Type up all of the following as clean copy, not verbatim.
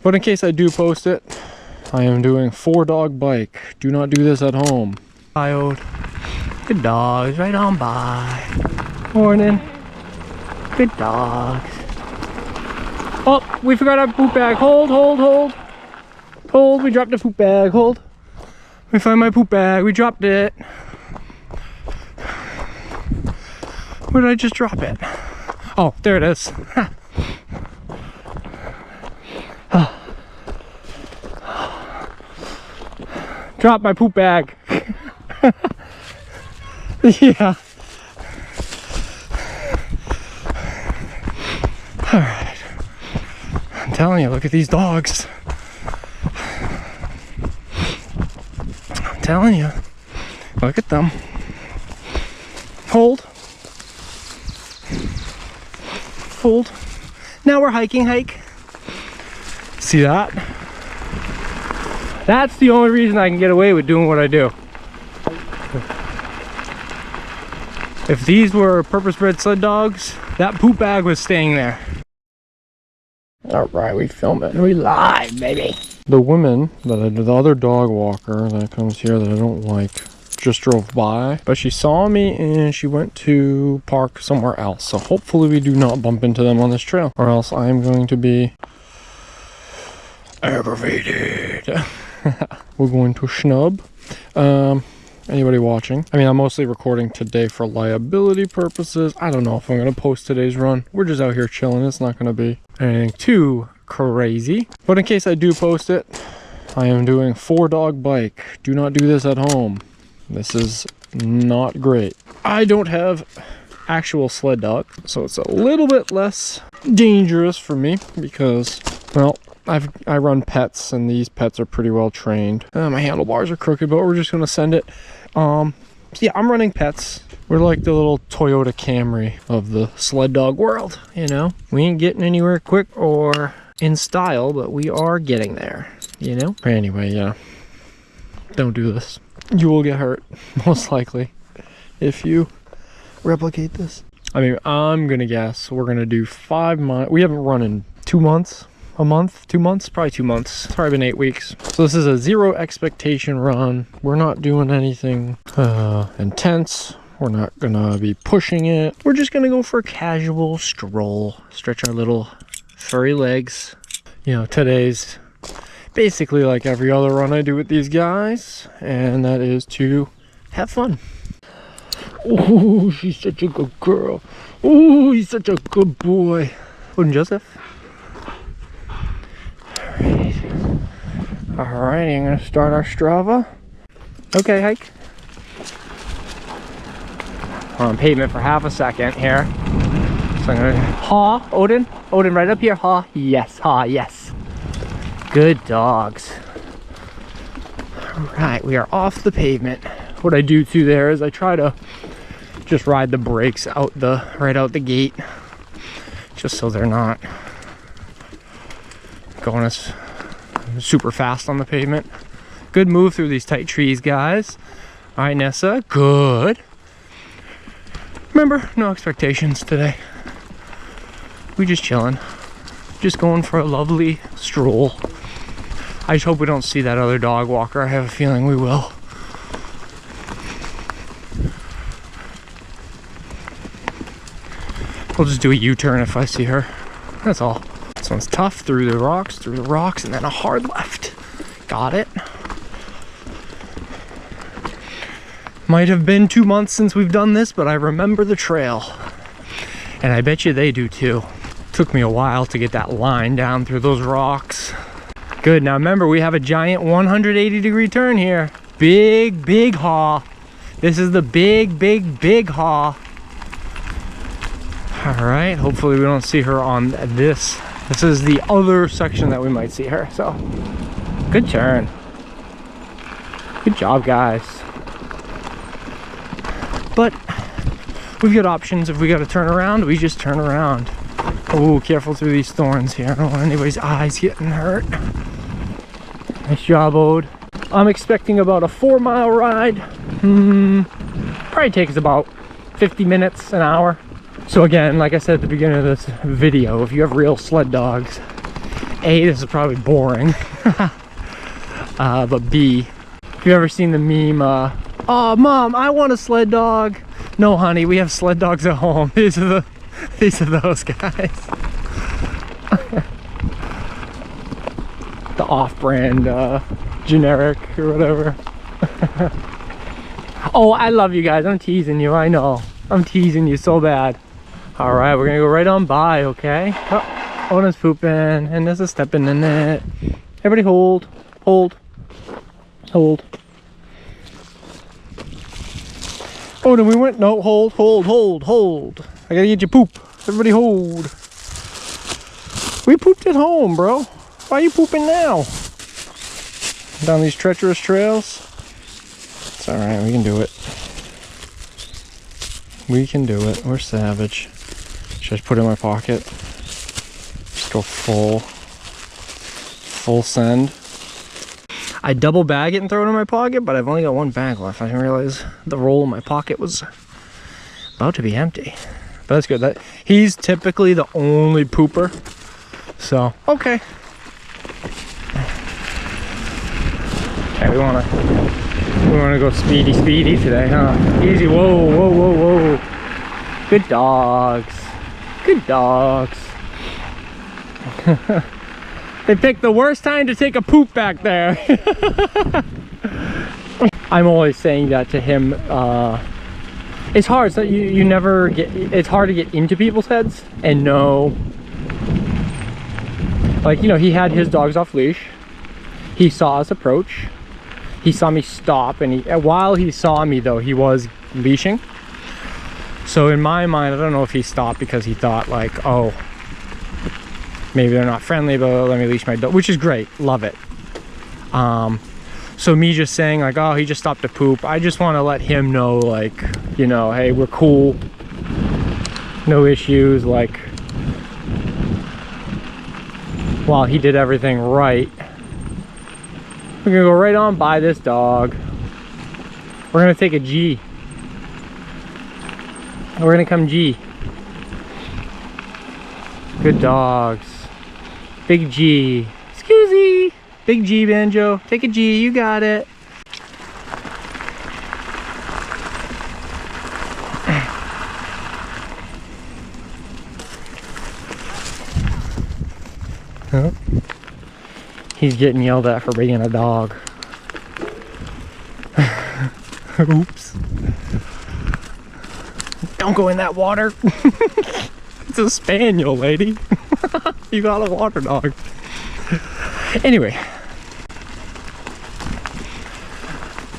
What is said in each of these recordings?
But in case I do post it, I am doing 4-dog bike. Do not do this at home. Bye, Ode. Good dogs, right on by. Morning. Good dogs. Oh, we forgot our poop bag. Hold, hold, hold. Hold, we dropped the poop bag. Hold. We found my poop bag. We dropped it. Where did I just drop it? Oh, there it is. Drop my poop bag. Yeah. All right. I'm telling you, look at these dogs. I'm telling you, look at them. Hold. Hold. Now we're hiking, hike. See that? That's the only reason I can get away with doing what I do. If these were purpose-bred sled dogs, that poop bag was staying there. All right, we film it. We live, baby. The woman the other dog walker that comes here that I don't like just drove by, but she saw me and she went to park somewhere else. So hopefully we do not bump into them on this trail, or else I am going to be aggravated. We're going to snub. Anybody watching? I mean, I'm mostly recording today for liability purposes. I don't know if I'm going to post today's run. We're just out here chilling. It's not going to be anything too crazy. But in case I do post it, I am doing 4-dog bike. Do not do this at home. This is not great. I don't have actual sled dogs, so it's a little bit less dangerous for me because, well, I run pets and these pets are pretty well trained. My handlebars are crooked, but we're just gonna send it. So yeah, I'm running pets. We're like the little Toyota Camry of the sled dog world, you know? We ain't getting anywhere quick or in style, but we are getting there, you know? Anyway, yeah, don't do this. You will get hurt, most likely, if you replicate this. I mean, I'm gonna guess we're gonna do 5 miles. We haven't run in 2 months. A month, 2 months, probably 2 months. It's probably been 8 weeks. So this is a 0 expectation run. We're not doing anything intense. We're not gonna be pushing it. We're just gonna go for a casual stroll, stretch our little furry legs. You know, today's basically like every other run I do with these guys, and that is to have fun. Oh, she's such a good girl. Oh, he's such a good boy. Wouldn't Joseph? Alright, I'm gonna start our Strava. Okay, hike. We're on pavement for half a second here. So I'm gonna haw, Odin. Odin, right up here. Haw. Yes, haw, yes. Good dogs. Alright, we are off the pavement. What I do too there is I try to just ride the brakes right out the gate. Just so they're not going as super fast on the pavement. Good move through these tight trees, guys. All right, Nessa, good. Remember, no expectations today. We just chilling, just going for a lovely stroll. I just hope we don't see that other dog walker. I have a feeling we will. We'll just do a U-turn if I see her. That's all. This one's tough, through the rocks, and then a hard left. Got it. Might have been 2 months since we've done this, but I remember the trail. And I bet you they do too. Took me a while to get that line down through those rocks. Good, now remember, we have a giant 180-degree turn here. Big, big haw. This is the big, big, big haw. All right, hopefully we don't see her on this. This is the other section that we might see her, so. Good turn. Good job, guys. But we've got options. If we got to turn around, we just turn around. Oh, careful through these thorns here. I don't want anybody's eyes getting hurt. Nice job, Ode. I'm expecting about a 4-mile ride. Probably takes about 50 minutes, an hour. So again, like I said at the beginning of this video, if you have real sled dogs, A, this is probably boring. But B, if you've ever seen the meme, oh mom, I want a sled dog. No honey, we have sled dogs at home. These are those guys. The off-brand generic or whatever. Oh, I love you guys. I'm teasing you, I know. I'm teasing you so bad. All right, we're gonna go right on by, okay? Oh, Odin's pooping and there's a stepping in it. Everybody hold, hold, hold. Odin, we went, no, hold, hold, hold, hold. I gotta get you poop. Everybody hold. We pooped at home, bro. Why are you pooping now? Down these treacherous trails? It's all right, we can do it. We can do it. We're savage. Should I just put it in my pocket? Just go full send. I double bag it and throw it in my pocket, but I've only got one bag left. I didn't realize the roll in my pocket was about to be empty. But that's good. He's typically the only pooper. So, okay. Okay, we wanna go speedy today, huh? Easy, whoa, whoa, whoa, whoa. Good dogs. Good dogs. They picked the worst time to take a poop back there. I'm always saying that to him. It's hard, so you never get, it's hard to get into people's heads and know. Like, you know, he had his dogs off leash. He saw us approach. He saw me stop, and while he saw me though, he was leashing. So in my mind, I don't know if he stopped because he thought like, oh, maybe they're not friendly, but let me leash my dog, which is great, love it. So me just saying like, oh, he just stopped to poop, I just want to let him know, like, you know, hey, we're cool, no issues. Like, while he did everything right, we're gonna go right on by this dog. We're gonna take a G. We're gonna come G. Good dogs. Big G. Excusey. Big G, Banjo. Take a G, you got it. Oh. He's getting yelled at for being a dog. Oops. Don't go in that water. It's a spaniel, lady. You got a water dog. Anyway.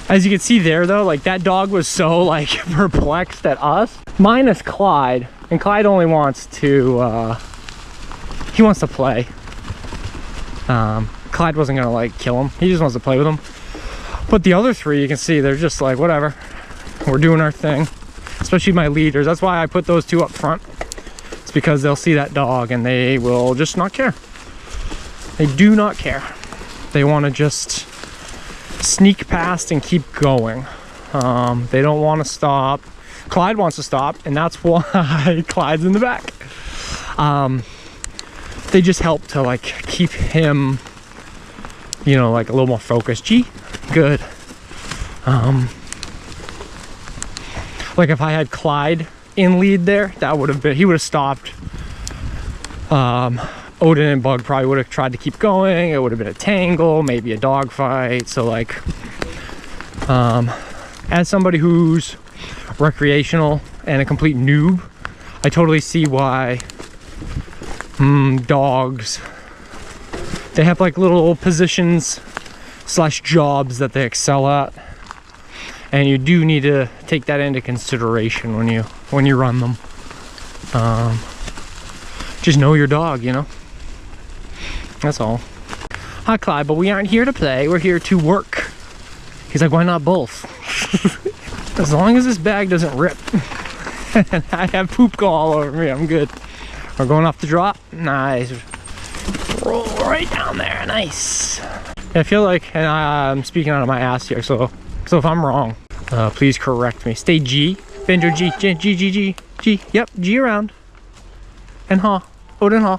As you can see there though, like that dog was so like perplexed at us. Minus Clyde. And Clyde only wants to, he wants to play. Clyde wasn't gonna like kill him. He just wants to play with him. But the other three, you can see, they're just like, whatever. We're doing our thing. Especially my leaders. That's why I put those two up front. It's because they'll see that dog and they will just not care. They do not care. They want to just sneak past and keep going. They don't want to stop. Clyde wants to stop, and that's why Clyde's in the back. They just help to like keep him, you know, like a little more focused. Gee, good. Like if I had Clyde in lead there, that would have been, he would have stopped. Odin and Bug probably would have tried to keep going. It would have been a tangle, maybe a dog fight. So like, as somebody who's recreational and a complete noob, I totally see why dogs, they have like little positions / jobs that they excel at, and you do need to take that into consideration when you run them. Just know your dog, you know, that's all. Hi Clyde, but we aren't here to play, we're here to work. He's like, why not both? As long as this bag doesn't rip and I have poop go all over me, I'm good. We're going off the drop. Nice. Roll right down there. Nice. I feel like, and I'm speaking out of my ass here, so if I'm wrong, please correct me. Stay G. Banjo G. G. Yep, G around. And haw. Odin haw.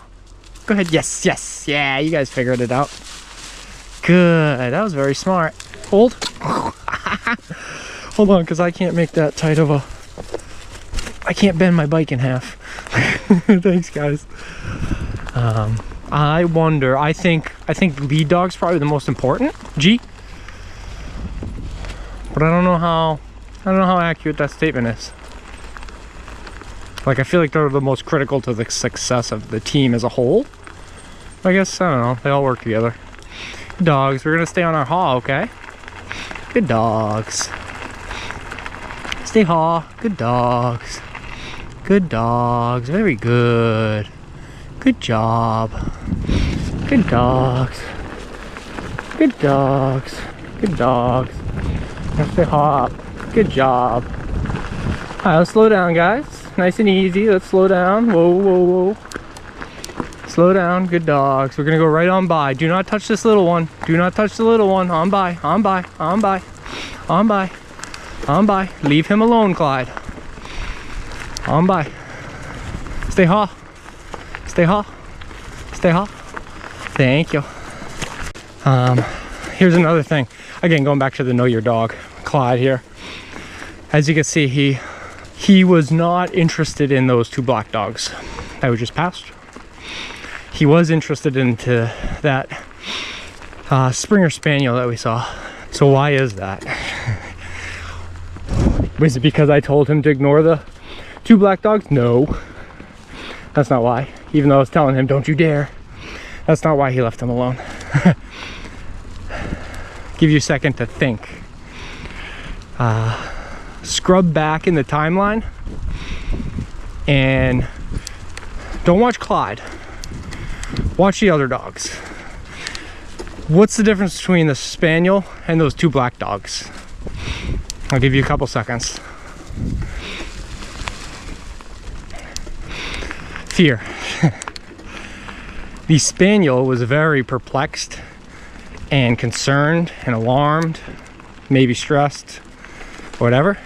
Go ahead. Yes, yes. Yeah, you guys figured it out. Good. That was very smart. Hold. Hold on, because I can't make that tight of a... I can't bend my bike in half. Thanks, guys. I wonder, I think lead dog's probably the most important. G. But I don't know how accurate that statement is. Like, I feel like they're the most critical to the success of the team as a whole. I guess, I don't know, they all work together. Good dogs, we're gonna stay on our haw, okay? Good dogs. Stay haw, good dogs. Good dogs, very good. Good job. Good dogs. Good dogs. Good dogs. Let's stay haw. Good job. Alright, let's slow down, guys. Nice and easy. Let's slow down. Whoa, whoa, whoa. Slow down. Good dogs. We're gonna go right on by. Do not touch this little one. Do not touch the little one. On by. On by. On by. On by. On by. Leave him alone, Clyde. On by. Stay haw. Stay haw. Stay haw. Thank you. Here's another thing. Again, going back to the know your dog, Clyde here. As you can see, he was not interested in those two black dogs that we just passed. He was interested into that Springer Spaniel that we saw. So why is that? Was it because I told him to ignore the two black dogs? No, that's not why. Even though I was telling him, don't you dare. That's not why he left him alone. Give you a second to think. Scrub back in the timeline and don't watch Clyde. Watch the other dogs. What's the difference between the Spaniel and those two black dogs? I'll give you a couple seconds. Fear. The Spaniel was very perplexed and concerned and alarmed, maybe stressed, whatever.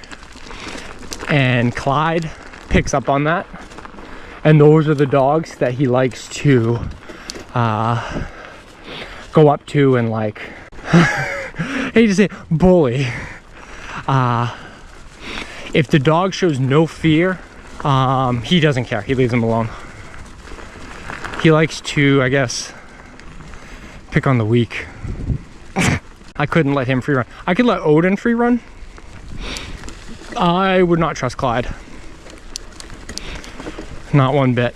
And Clyde picks up on that. And those are the dogs that he likes to go up to and like, I hate to say, bully. If the dog shows no fear, he doesn't care. He leaves him alone. He likes to, I guess, pick on the weak. I couldn't let him free run. I could let Odin free run. I would not trust Clyde. Not one bit.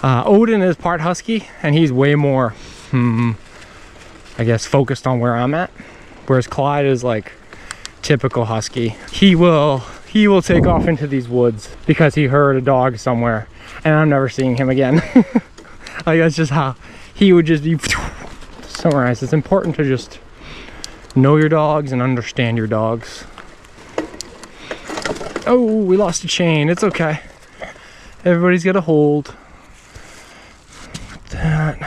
Odin is part husky, and he's way more, I guess, focused on where I'm at. Whereas Clyde is like typical husky. He will take off into these woods because he heard a dog somewhere, and I'm never seeing him again. Like, that's just how he would just be. Summarize. It's important to just know your dogs and understand your dogs. Oh, we lost a chain. It's okay. Everybody's got a hold. That.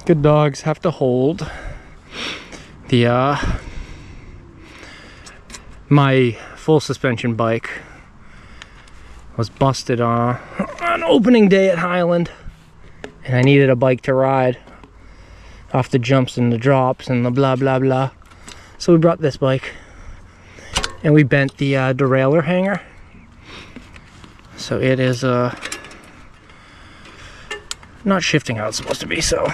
Good dogs have to hold. The my full suspension bike was busted on opening day at Highland, and I needed a bike to ride off the jumps and the drops and the blah blah blah. So we brought this bike, and we bent the derailleur hanger. So it is not shifting how it's supposed to be. So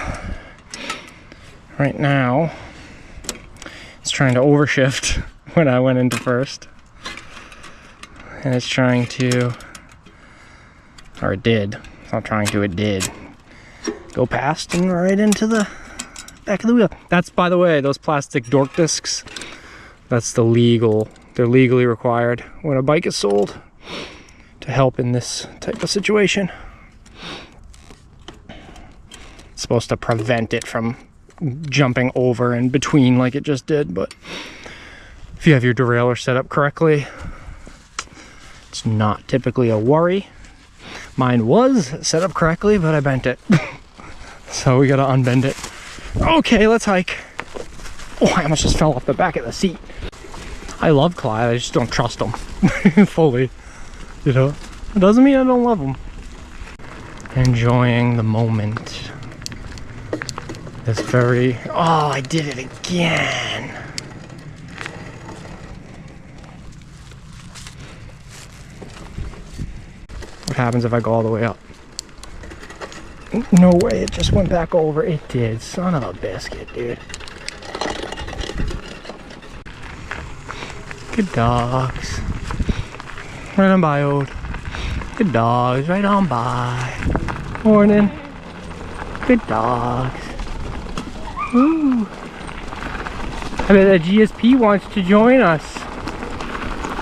right now it's trying to overshift when I went into first, and it's trying to, or it did. It's not trying to, it did go past and right into the back of the wheel. That's, by the way, those plastic dork discs. That's the they're legally required when a bike is sold to help in this type of situation. It's supposed to prevent it from jumping over and between like it just did, but if you have your derailleur set up correctly, it's not typically a worry. Mine was set up correctly, but I bent it. So we gotta unbend it. Okay, let's hike. Oh, I almost just fell off the back of the seat. I love Clyde, I just don't trust him fully, you know. It doesn't mean I don't love him. Enjoying the moment. This very, oh, I did it again. What happens if I go all the way up? No way, it just went back over. It did. Son of a biscuit, dude. Good dogs. Right on by, Ode. Good dogs, right on by. Morning. Good dogs. Woo. I bet the GSP wants to join us.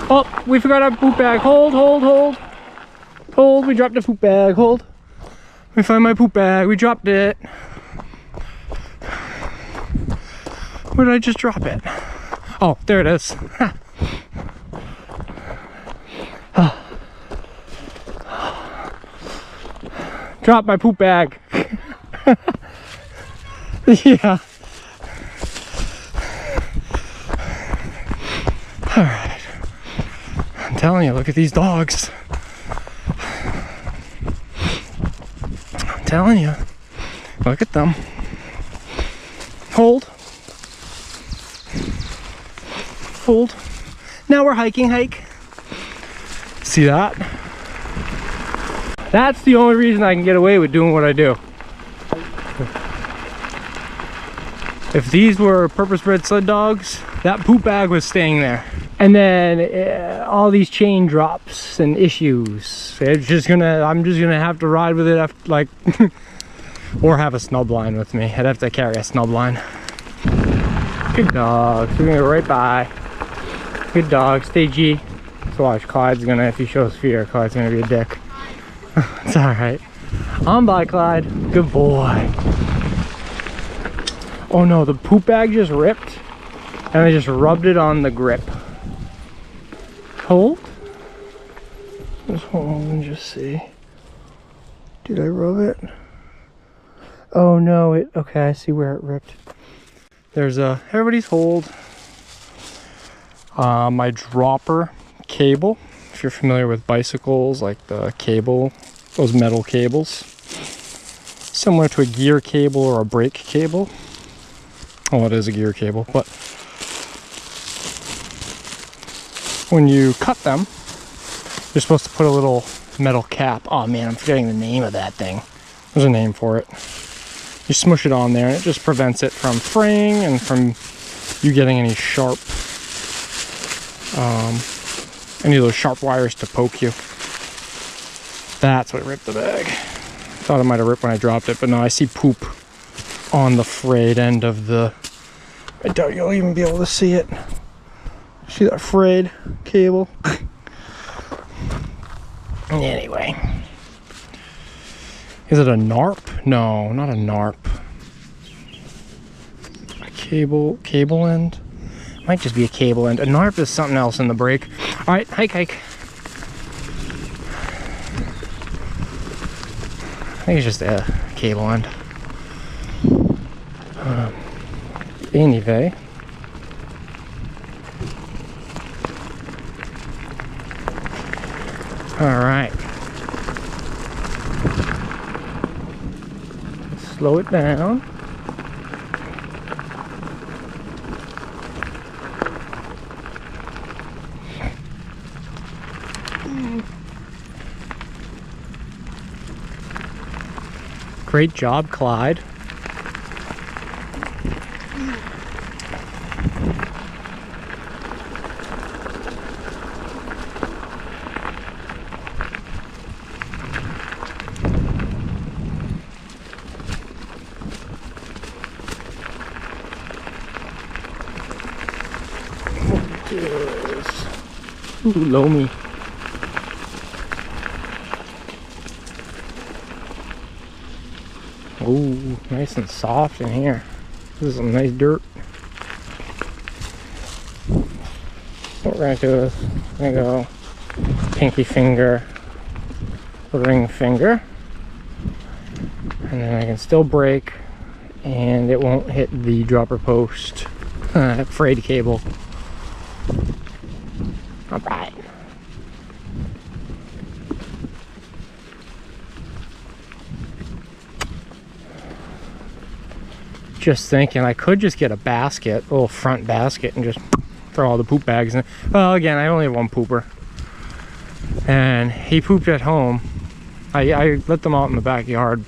Oh, we forgot our poop bag. Hold, hold, hold. Hold, we dropped the poop bag. Hold. Let me find my poop bag. We dropped it. Where did I just drop it? Oh, there it is. Drop my poop bag. Yeah. All right. I'm telling you, look at these dogs. I'm telling you, look at them. Hold. Hold. Now we're hiking, hike. See that? That's the only reason I can get away with doing what I do. If these were purpose-bred sled dogs, that poop bag was staying there. And then all these chain drops and issues. It's just gonna, I'm just gonna have to ride with it after, like, or have a snub line with me. I'd have to carry a snub line. Good dogs, we're gonna go right by. Good dog, stay G. So watch, Clyde's gonna, if he shows fear, Clyde's gonna be a dick. It's alright. I'm by, Clyde. Good boy. Oh no, the poop bag just ripped and I just rubbed it on the grip. Hold. Just hold on and just see. Did I rub it? Oh no, it, okay, I see where it ripped. There's a, everybody's hold. My dropper cable. If you're familiar with bicycles, like the cable, those metal cables, similar to a gear cable or a brake cable. Oh, it is a gear cable, but when you cut them, you're supposed to put a little metal cap. Oh man, I'm forgetting the name of that thing. There's a name for it. You smush it on there and it just prevents it from fraying and from you getting any sharp, any of those sharp wires to poke you. That's what ripped the bag. Thought it might have ripped when I dropped it, but no, I see poop on the frayed end of the, I doubt you'll even be able to see it. See that frayed cable? Anyway. Is it a NARP? No, not a NARP. A cable end? Might just be a cable end. A NARP is something else in the brake. Alright, hike. I think it's just a cable end. Anyway. Alright. Slow it down. Great job, Clyde. Ooh, loamy. Ooh, nice and soft in here. This is some nice dirt. What we're gonna do is we're gonna go pinky finger, ring finger, and then I can still brake and it won't hit the dropper post frayed cable. All right. Just thinking I could just get a basket, a little front basket, and just throw all the poop bags in. Well, again, I only have one pooper. And he pooped at home. I let them out in the backyard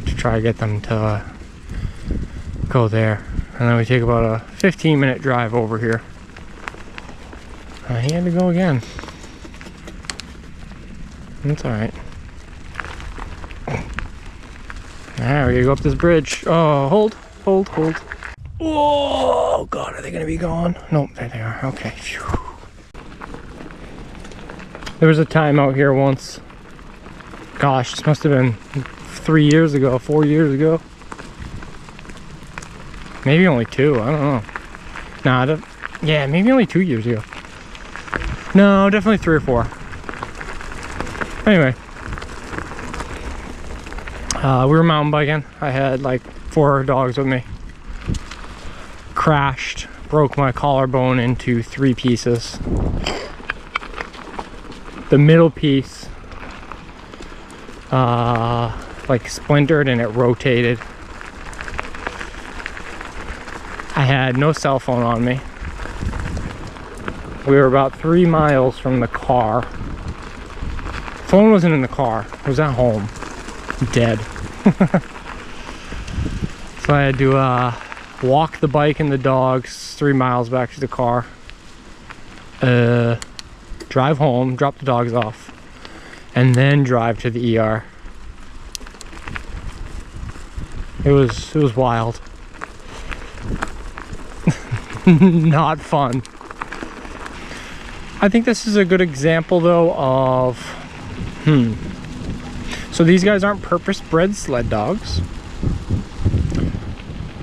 to try to get them to go there. And then we take about a 15-minute drive over here. He had to go again. That's alright. Alright, we're gonna go up this bridge. Oh, hold. Oh, God, are they gonna be gone? Nope, there they are. Okay. Phew. There was a time out here once. Gosh, this must have been 3 years ago, 4 years ago. Maybe only 2, I don't know. Nah, yeah, maybe only 2 years ago. No, definitely 3 or 4. Anyway. We were mountain biking. I had like 4 dogs with me. Crashed, broke my collarbone into 3 pieces. The middle piece like splintered and it rotated. I had no cell phone on me. We were about 3 miles from the car. Phone wasn't in the car, it was at home. Dead. So I had to walk the bike and the dogs 3 miles back to the car. Drive home, drop the dogs off, and then drive to the ER. It was wild. Not fun. I think this is a good example though of so these guys aren't purpose-bred sled dogs.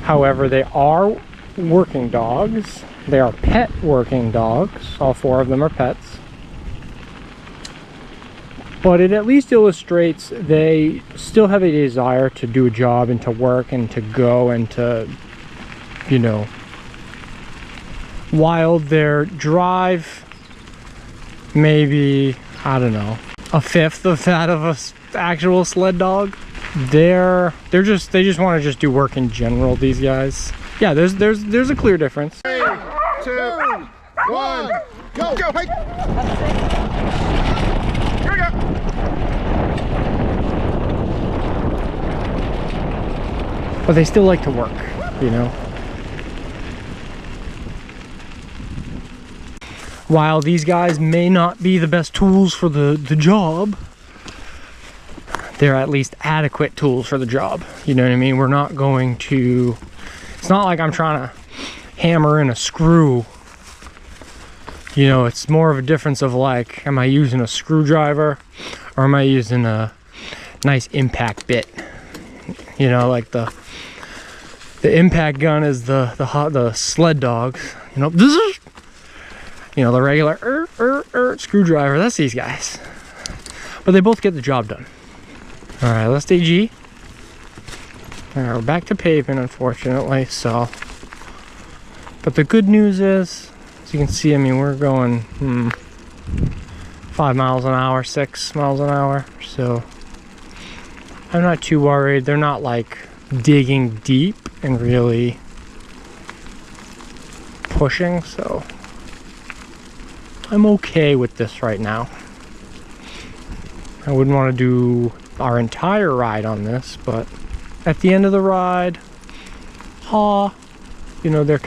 However, they are working dogs. They are pet working dogs. All 4 of them are pets. But it at least illustrates they still have a desire to do a job and to work and to go and to, you know, while their drive maybe, I don't know, a fifth of that of a actual sled dog, they just want to just do work in general, these guys. Yeah, there's a clear difference. 3, 2, 1, go! Go! Hey. Here we go! But they still like to work, you know. While these guys may not be the best tools for the job, they're at least adequate tools for the job. You know what I mean? We're not going to, it's not like I'm trying to hammer in a screw. You know, it's more of a difference of like, am I using a screwdriver or am I using a nice impact bit? You know, like the impact gun is the sled dogs. You know, this is, you know, the regular screwdriver. That's these guys. But they both get the job done. All right, let's DG. All right, we're back to pavement, unfortunately. So, but the good news is, as you can see, I mean, we're going 5 miles an hour, 6 miles an hour. So I'm not too worried. They're not like digging deep and really pushing. So I'm okay with this right now. I wouldn't want to do our entire ride on this, but at the end of the ride, you know, they're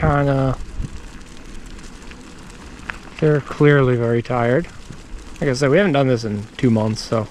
clearly very tired. Like I said, we haven't done this in 2 months, so